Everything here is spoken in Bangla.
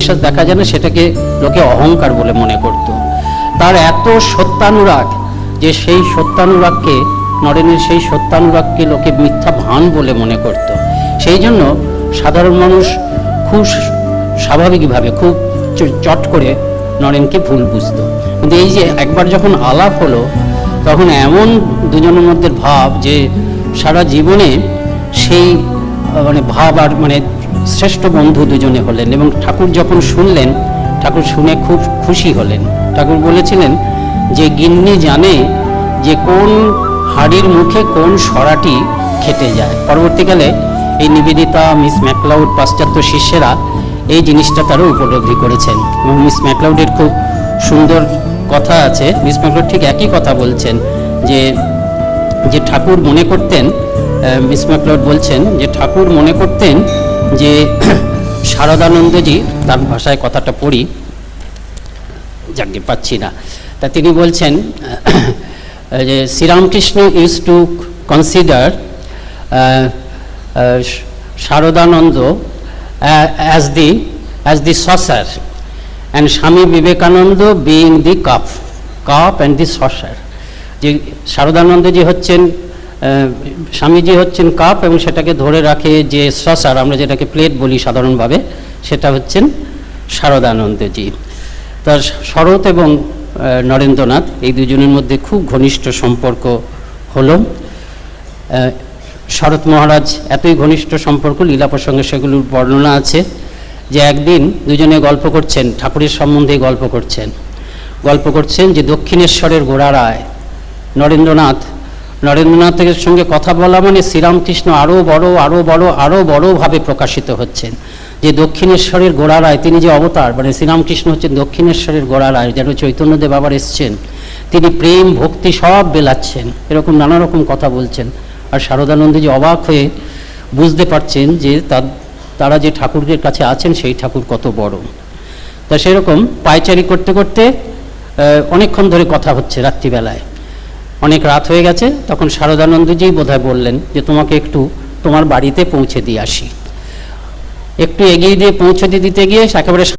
বিশ্বাস দেখা যায় না, সেটাকে লোকে অহংকার বলে মনে করত। তার এত সত্যানুরাগ যে সেই সত্যানুরাগকে, নরেনের সেই সত্যানুরাগকে লোকে মিথ্যা ভান বলে মনে করত। সেই জন্য সাধারণ মানুষ খুব স্বাভাবিকভাবে খুব চট করে নরেনকে ভুল বুঝত। কিন্তু এই যে একবার যখন আলাপ হলো, তখন এমন দুজনের মধ্যে ভাব যে সারা জীবনে সেই মানে ভাব আর মানে শ্রেষ্ঠ বন্ধু দুজনে হলেন। এবং ঠাকুর যখন শুনলেন, ঠাকুর শুনে খুব খুশি হলেন। ঠাকুর বলেছিলেন যে গিন্নি জানে যে কোন হাড়ির মুখে কোন সরাটি খেটে যায়। পরবর্তীকালে এই নিবেদিতা, মিস ম্যাকলাউড, পাশ্চাত্য শিষ্যেরা এই জিনিসটা তারা উপলব্ধি করেছেন। এবং মিস ম্যাকলাউডের খুব সুন্দর কথা আছে। মিস ম্যাকলাউড ঠিক একই কথা বলছেন যে ঠাকুর মনে করতেন, মিস ম্যাকলাউড বলছেন যে ঠাকুর মনে করতেন যে শারদানন্দজি, তার ভাষায় কথাটা পড়ি, যাকে পাচ্ছি না, তা তিনি বলছেন যে Sri Ramakrishna use to consider Saradananda as the saucer and Swami Vivekananda being the cup and the saucer. যে শারদানন্দজি হচ্ছেন, স্বামীজি হচ্ছেন কাপ এবং সেটাকে ধরে রাখে যে সসার, আমরা যেটাকে প্লেট বলি সাধারণভাবে, সেটা হচ্ছেন শারদানন্দজি। তার শরৎ এবং নরেন্দ্রনাথ এই দুজনের মধ্যে খুব ঘনিষ্ঠ সম্পর্ক হলো। শরৎ মহারাজ এতই ঘনিষ্ঠ সম্পর্ক, লীলা প্রসঙ্গে সেগুলোর বর্ণনা আছে, যে একদিন দুজনে গল্প করছেন, ঠাকুরের সম্বন্ধে গল্প করছেন যে দক্ষিণেশ্বরের গোড়ারায় নরেন্দ্রনাথের সঙ্গে কথা বলা মানে শ্রীরামকৃষ্ণ আরও বড়ভাবে প্রকাশিত হচ্ছেন। যে দক্ষিণেশ্বরের গোড়ারায় তিনি যে অবতার, মানে শ্রীরামকৃষ্ণ হচ্ছেন দক্ষিণেশ্বরের গোড়ারায়, যেন চৈতন্যদেব আবার এসছেন, তিনি প্রেম ভক্তি সব বেলাচ্ছেন, এরকম নানা রকম কথা বলছেন। আর শারদানন্দজি অবাক হয়ে বুঝতে পারছেন যে তারা যে ঠাকুরের কাছে আছেন সেই ঠাকুর কত বড়। তা সেরকম পায়চারি করতে করতে অনেকক্ষণ ধরে কথা হচ্ছে, রাত্রিবেলায় অনেক রাত হয়ে গেছে। তখন শারদানন্দজি বোধহয় বললেন যে তোমাকে একটু তোমার বাড়িতে পৌঁছে দিয়ে আসি। একটু এগিয়ে দিয়ে পৌঁছে দিতে গিয়ে একেবারে